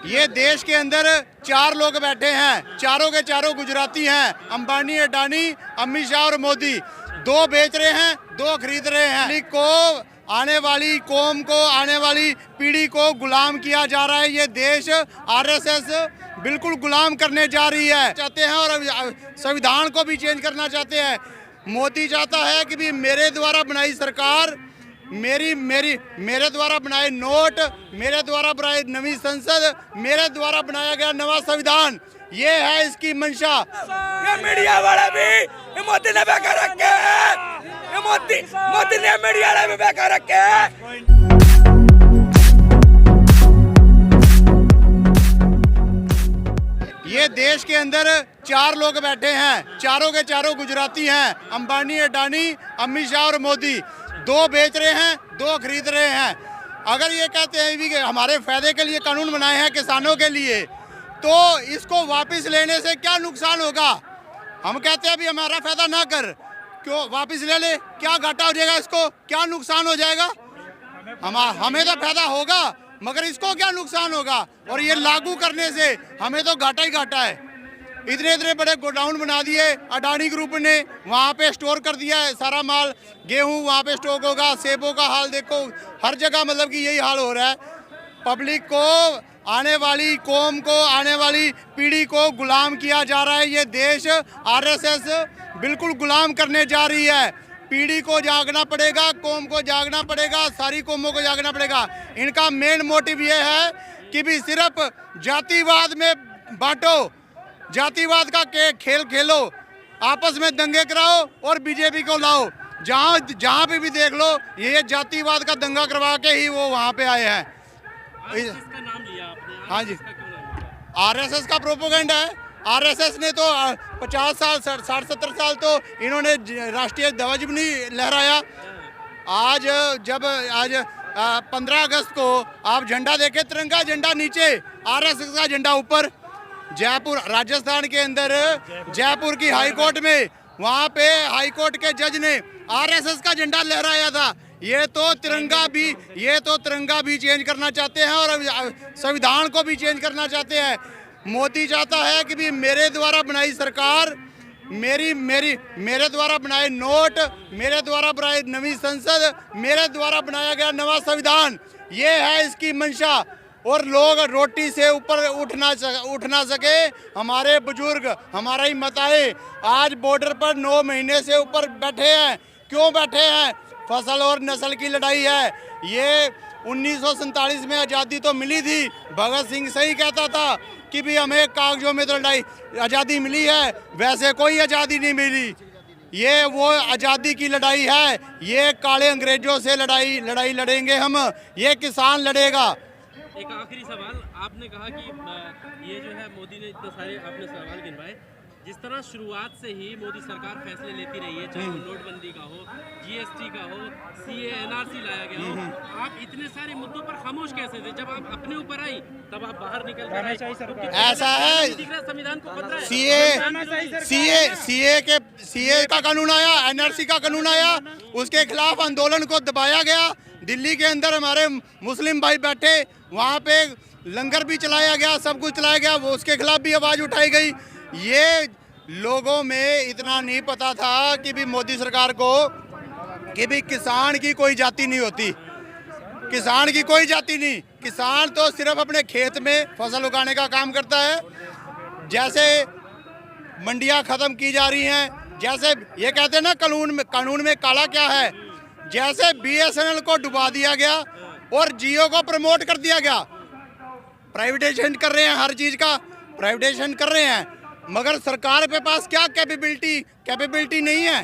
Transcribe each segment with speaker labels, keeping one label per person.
Speaker 1: ये देश के अंदर चार लोग बैठे हैं, चारों के चारों गुजराती हैं, अंबानी, अडानी, अमित शाह और मोदी। दो बेच रहे हैं, दो खरीद रहे हैं। को आने वाली कौम को, आने वाली पीढ़ी को गुलाम किया जा रहा है। ये देश आरएसएस बिल्कुल गुलाम करने जा रही है चाहते हैं और संविधान को भी चेंज करना चाहते हैं। मोदी चाहता है कि भी मेरे द्वारा बनाई सरकार, मेरे द्वारा बनाए नोट, मेरे द्वारा बनाई नवी संसद, मेरे द्वारा बनाया गया नवा संविधान, ये है इसकी मंशा।
Speaker 2: ये मीडिया वाले भी मोदी ने बेकार रखे हैं, ये मोदी ने मीडिया वाले भी बेकार रखे हैं।
Speaker 1: ये देश के अंदर चार लोग बैठे हैं, चारों के चारों गुजराती हैं, अंबानी, अडानी, अमित शाह और मोदी। दो बेच रहे हैं, दो खरीद रहे हैं। अगर ये कहते हैं भी कि हमारे फायदे के लिए कानून बनाए हैं किसानों के लिए, तो इसको वापस लेने से क्या नुकसान होगा? हम कहते हैं भी हमारा फायदा ना कर, क्यों वापस ले ले, क्या घाटा हो जाएगा, इसको क्या नुकसान हो जाएगा? हमें तो फायदा होगा, मगर इसको क्या नुकसान होगा? और ये लागू करने से हमें तो घाटा ही घाटा है। इतने बड़े गोडाउन बना दिए अडानी ग्रुप ने, वहाँ पे स्टोर कर दिया है सारा माल, गेहूँ वहाँ पे स्टॉक होगा, सेबों का हाल देखो, हर जगह मतलब कि यही हाल हो रहा है। पब्लिक को, आने वाली कौम को, आने वाली पीढ़ी को गुलाम किया जा रहा है। ये देश आरएसएस बिल्कुल गुलाम करने जा रही है। पीढ़ी को जागना पड़ेगा, कौम को जागना पड़ेगा, सारी कौमों को जागना पड़ेगा। इनका मेन मोटिव ये है कि भी सिर्फ जातिवाद में बांटो, जातिवाद का खेल खेलो, आपस में दंगे कराओ और बीजेपी को लाओ। जहाँ पे भी देख लो, ये जातिवाद का दंगा करवा के ही वो वहाँ पे आए हैं।
Speaker 3: किसका नाम लिया आपने?
Speaker 1: हाँ जी, आरएसएस का प्रोपोगेंडा है। आरएसएस ने तो 50 साल, 60-70 साल तो इन्होंने राष्ट्रीय ध्वज भी नहीं लहराया। आज 15 अगस्त को आप झंडा देखे, तिरंगा झंडा नीचे, आरएसएस का झंडा ऊपर। जयपुर, राजस्थान के अंदर जयपुर की हाई कोर्ट में, वहाँ पे हाई कोर्ट के जज ने आरएसएस का झंडा लहराया था। ये तो तिरंगा भी चेंज करना चाहते हैं और संविधान को भी चेंज करना चाहते हैं। मोदी चाहता है कि भी मेरे द्वारा बनाई सरकार, मेरे द्वारा बनाए नोट, मेरे द्वारा बनाई नवी संसद, मेरे द्वारा बनाया गया नवा संविधान, ये है इसकी मंशा। और लोग रोटी से ऊपर उठ ना सके। हमारे बुजुर्ग, हमारा ही मताए आज बॉर्डर पर 9 महीने से ऊपर बैठे हैं। क्यों बैठे हैं? फसल और नस्ल की लड़ाई है। ये 1947 में आज़ादी तो मिली थी, भगत सिंह सही कहता था कि भी हमें कागजों में तो लड़ाई आज़ादी मिली है, वैसे कोई आज़ादी नहीं मिली। ये वो आज़ादी की लड़ाई है। ये काले अंग्रेजों से लड़ाई लड़ेंगे हम, ये किसान लड़ेगा।
Speaker 3: एक आखिरी सवाल, आपने कहा कि ये जो है मोदी ने इतने सारे आपने सवाल गिनवाए, जिस तरह शुरुआत से ही मोदी सरकार फैसले लेती रही है, चाहे नोटबंदी का हो, जीएसटी का हो, सीए एनआरसी लाया गया हो, आप इतने सारे मुद्दों पर खामोश कैसे थे? जब आप अपने ऊपर आई तब आप बाहर निकल कर आए।
Speaker 1: ऐसा है,
Speaker 3: संविधान को खतरा है।
Speaker 1: सीए का कानून आया, एनआरसी का कानून आया, उसके खिलाफ आंदोलन को दबाया गया। दिल्ली के अंदर हमारे मुस्लिम भाई बैठे, वहाँ पे लंगर भी चलाया गया, सब कुछ चलाया गया, वो उसके खिलाफ भी आवाज़ उठाई गई। ये लोगों में इतना नहीं पता था कि भी मोदी सरकार को कि भी किसान की कोई जाति नहीं होती, किसान की कोई जाति नहीं। किसान तो सिर्फ अपने खेत में फसल उगाने का काम करता है। जैसे मंडियां ख़त्म की जा रही हैं, जैसे ये कहते हैं ना कानून में काला क्या है, जैसे बीएसएनएल को डुबा दिया गया और जियो को प्रमोट कर दिया गया। प्राइवेटाइजेशन कर रहे हैं, हर चीज़ का प्राइवेटाइजेशन कर रहे हैं, मगर सरकार के पास क्या कैपेबिलिटी नहीं है।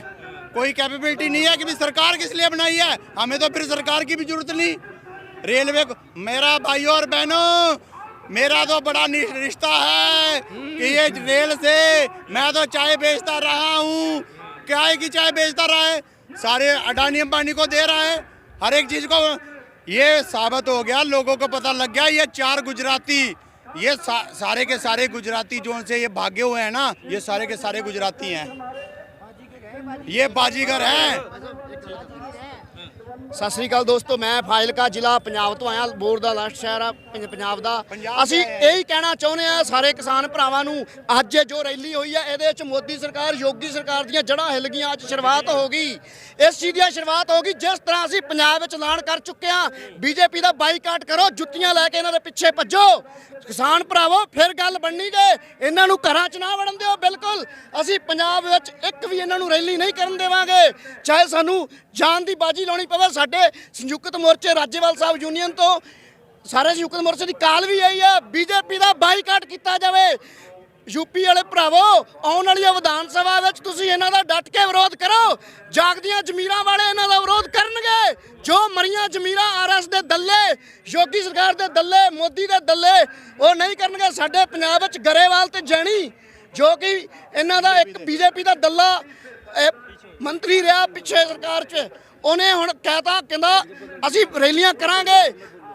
Speaker 1: कोई कैपेबिलिटी नहीं है कि भी सरकार किस लिए बनाई है। हमें तो फिर सरकार की भी जरूरत नहीं। रेलवे को, मेरा भाइयों और बहनों, मेरा तो बड़ा रिश्ता है कि ये रेल से मैं तो चाय बेचता रहा हूँ। क्या की चाय बेचता रहा है, सारे अडानी अंबानी को दे रहा है, हर एक चीज़ को। ये साबित हो गया, लोगों को पता लग गया, ये 4 गुजराती, ये सारे के सारे गुजराती जो से ये भागे हुए हैं ना, ये सारे के सारे गुजराती हैं, ये बाजीगर हैं।
Speaker 4: ਸਤਿ ਸ੍ਰੀ ਅਕਾਲ ਦੋਸਤੋ, ਮੈਂ ਫਾਜ਼ਿਲਕਾ ਜ਼ਿਲ੍ਹਾ ਪੰਜਾਬ ਤੋਂ ਆਇਆ। ਬੋਰ ਦਾ ਲਾਸਟ ਸ਼ਹਿਰ ਆ ਪੰਜਾਬ ਦਾ। ਅਸੀਂ ਇਹੀ ਕਹਿਣਾ ਚਾਹੁੰਦੇ ਆ ਸਾਰੇ ਕਿਸਾਨ ਭਰਾਵਾਂ ਨੂੰ, ਅੱਜ ਜੋ ਰੈਲੀ ਹੋਈ ਹੈ ਇਹਦੇ ਵਿੱਚ ਮੋਦੀ ਸਰਕਾਰ, ਯੋਗੀ ਸਰਕਾਰ ਦੀਆਂ ਜੜ੍ਹਾਂ ਹਿੱਲ ਗਈਆਂ। ਅੱਜ ਸ਼ੁਰੂਆਤ ਹੋ ਗਈ, ਇਸ ਚੀਜ਼ ਦੀ ਸ਼ੁਰੂਆਤ ਹੋ ਗਈ। ਜਿਸ ਤਰ੍ਹਾਂ ਅਸੀਂ ਪੰਜਾਬ ਵਿੱਚ ਐਲਾਨ ਕਰ ਚੁੱਕੇ ਹਾਂ, ਬੀਜੇਪੀ ਦਾ ਬਾਈਕਾਟ ਕਰੋ, ਜੁੱਤੀਆਂ ਲੈ ਕੇ ਇਹਨਾਂ ਦੇ ਪਿੱਛੇ ਭੱਜੋ। ਕਿਸਾਨ ਭਰਾਵੋ, ਫਿਰ ਗੱਲ ਬਣਨੀ ਜੇ। ਇਹਨਾਂ ਨੂੰ ਘਰਾਂ 'ਚ ਨਾ ਵੜਨ ਦਿਓ। ਬਿਲਕੁਲ ਅਸੀਂ ਪੰਜਾਬ ਵਿੱਚ ਇੱਕ ਵੀ ਇਹਨਾਂ ਨੂੰ ਰੈਲੀ ਨਹੀਂ ਕਰਨ ਦੇਵਾਂਗੇ, ਚਾਹੇ ਸਾਨੂੰ ਜਾਨ ਦੀ ਬਾਜੀ ਲਾਉਣੀ ਪਵੇ। ਸਾਡੇ ਸੰਯੁਕਤ ਮੋਰਚੇ ਰਾਜੇਵਾਲ ਸਾਹਿਬ ਯੂਨੀਅਨ ਤੋਂ ਸਾਰੇ ਸੰਯੁਕਤ ਮੋਰਚੇ ਦੀ ਕਾਲ ਵੀ ਆਈ ਹੈ, ਬੀਜੇਪੀ ਦਾ ਬਾਈਕਾਟ ਕੀਤਾ ਜਾਵੇ। यूपी वाले भरावो, आने वाली विधान सभा में तुसीं इन्हां दा डट के विरोध करो। जागदियां जमीरां वाले इन्हां दा विरोध करनगे। जो मरियां जमीरां आरएस दे दल्ले, योगी सरकार दे दल्ले, मोदी दे दल्ले वो नहीं करनगे। साडे पंजाब विच गरेवाल ते जैनी जो कि इन्हां दा एक बीजेपी दा दल्ला मंत्री रहा पिछले सरकार च, उन्हें हुण कहता कहंदा असीं रैलियां करांगे।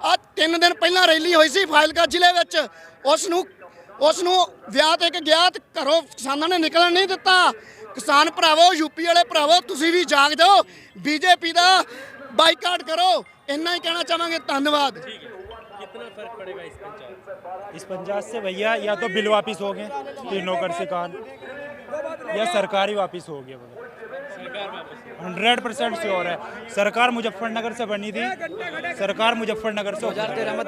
Speaker 4: आज 3 दिन पहलां रैली होई सी फाजिलका जिले विच, ਉਸ ਨੂੰ ਵਿਆਹ ਤੇ ਕਿ ਗਿਆ ਤੇ ਘਰੋਂ ਕਿਸਾਨਾਂ ਨੇ ਨਿਕਲਣ ਨਹੀਂ ਦਿੱਤਾ। ਕਿਸਾਨ ਭਰਾਵੋ, ਯੂਪੀ ਵਾਲੇ ਭਰਾਵੋ, ਤੁਸੀਂ ਵੀ ਜਾਗ ਜਾਓ, ਬੀਜੇਪੀ ਦਾ ਬਾਈਕਾਟ ਕਰੋ। ਇੰਨਾ ही कहना चाहेंगे। धन्यवाद।
Speaker 3: कितना फर्क पड़ेगा इस पंचायत?
Speaker 5: इस पंचायत से भैया या तो बिल वापस हो गए तीनों कर से कान, या सरकार ही वापस हो गया।
Speaker 3: सरकार वापस
Speaker 5: 100% श्योर है। सरकार मुजफ्फरनगर से बनी थी, सरकार मुजफ्फरनगर से
Speaker 6: 2013 में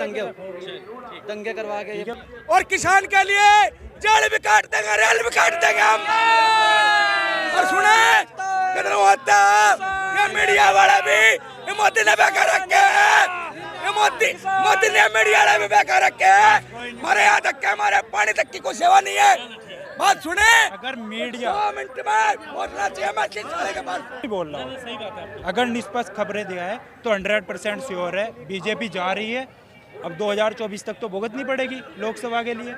Speaker 6: दंगे करवा के
Speaker 2: और किसान के लिए जड़ भी काट देंगे, रेल भी काट देंगे हम। और सुने कितना होता ये मीडिया वाले भी, ये मोदी ने बेकार रखे हैं। ये मोदी ने मीडिया वाले भी बेकार रखे हैं। हमारे यहाँ तक के हमारे पानी तक की कोई सेवा नहीं है। बात सुने,
Speaker 5: अगर मीडिया
Speaker 2: 2 मिनट में बोलना चाहिए। मैं किस वाले के पास
Speaker 5: नहीं बोल रहा हूँ,
Speaker 3: सही बात है।
Speaker 5: अगर निष्पक्ष खबरें दिया है तो 100% श्योर है बीजेपी जा रही है। अब 2024 तक तो भुगतनी पड़ेगी लोकसभा के लिए,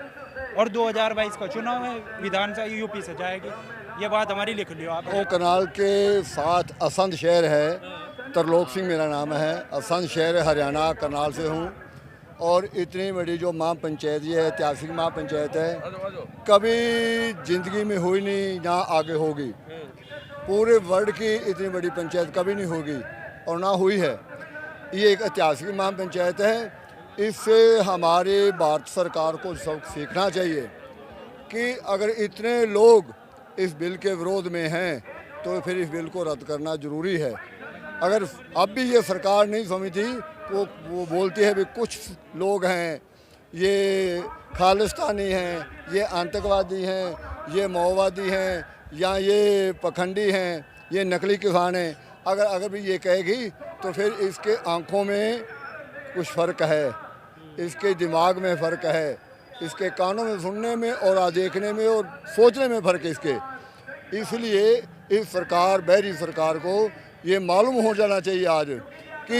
Speaker 5: और 2022 का चुनाव है, विधानसभा यूपी से जाएगी। ये बात हमारी लिख लियो आप।
Speaker 7: वो कनाल के साथ असंध शहर है, तरलोक सिंह मेरा नाम है। असंध शहर हरियाणा करनाल से हूँ। और इतनी बड़ी जो माँ पंचायत ये ऐतिहासिक माँ पंचायत है, कभी ज़िंदगी में हुई नहीं, ना आगे होगी। पूरे वर्ल्ड की इतनी बड़ी पंचायत कभी नहीं होगी और ना हुई है। ये एक ऐतिहासिक माँ पंचायत है। इससे हमारे भारत सरकार को सबक सीखना चाहिए कि अगर इतने लोग इस बिल के विरोध में हैं तो फिर इस बिल को रद्द करना ज़रूरी है। अगर अब भी ये सरकार नहीं समझती, वो बोलती है भी कुछ लोग हैं ये खालिस्तानी हैं, ये आतंकवादी हैं, ये माओवादी हैं, या ये पखंडी हैं, ये नकली किसान हैं। अगर भी ये कहेगी तो फिर इसके आँखों में कुछ फ़र्क है, इसके दिमाग में फ़र्क है, इसके कानों में सुनने में और देखने में और सोचने में फ़र्क है इसके। इसलिए इस सरकार, बहरी सरकार को ये मालूम हो जाना चाहिए आज कि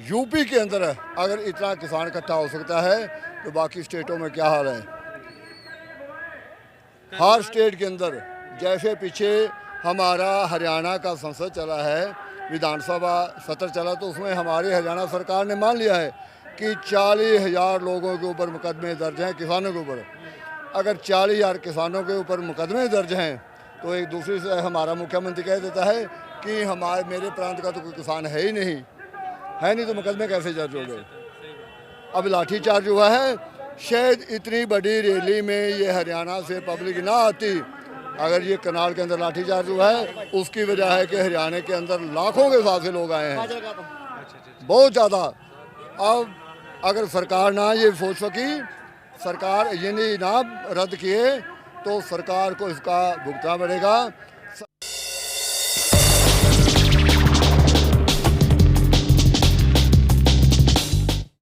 Speaker 7: यूपी के अंदर अगर इतना किसान इकट्ठा हो सकता है तो बाकी स्टेटों में क्या हाल है। हर स्टेट के अंदर, जैसे पीछे हमारा हरियाणा का संसद चला है, विधानसभा सत्र चला, तो उसमें हमारी हरियाणा सरकार ने मान लिया है कि 40,000 लोगों के ऊपर मुकदमे दर्ज हैं किसानों के ऊपर। अगर 40,000 किसानों के ऊपर मुकदमे दर्ज हैं तो एक दूसरे से हमारा मुख्यमंत्री कह देता है कि मेरे प्रांत का तो कोई किसान है ही नहीं, तो मुकदमे कैसे दर्ज हो गए। अब लाठीचार्ज हुआ है। शायद इतनी बड़ी रैली में ये हरियाणा से पब्लिक ना आती अगर ये कनाल के अंदर लाठीचार्ज हुआ है। उसकी वजह है कि हरियाणा के अंदर लाखों के हिसाब से लोग आए हैं, बहुत ज़्यादा। अब अगर सरकार ना ये सोच सकी, सरकार ये नहीं ना रद्द किए, तो सरकार को इसका भुगतना पड़ेगा।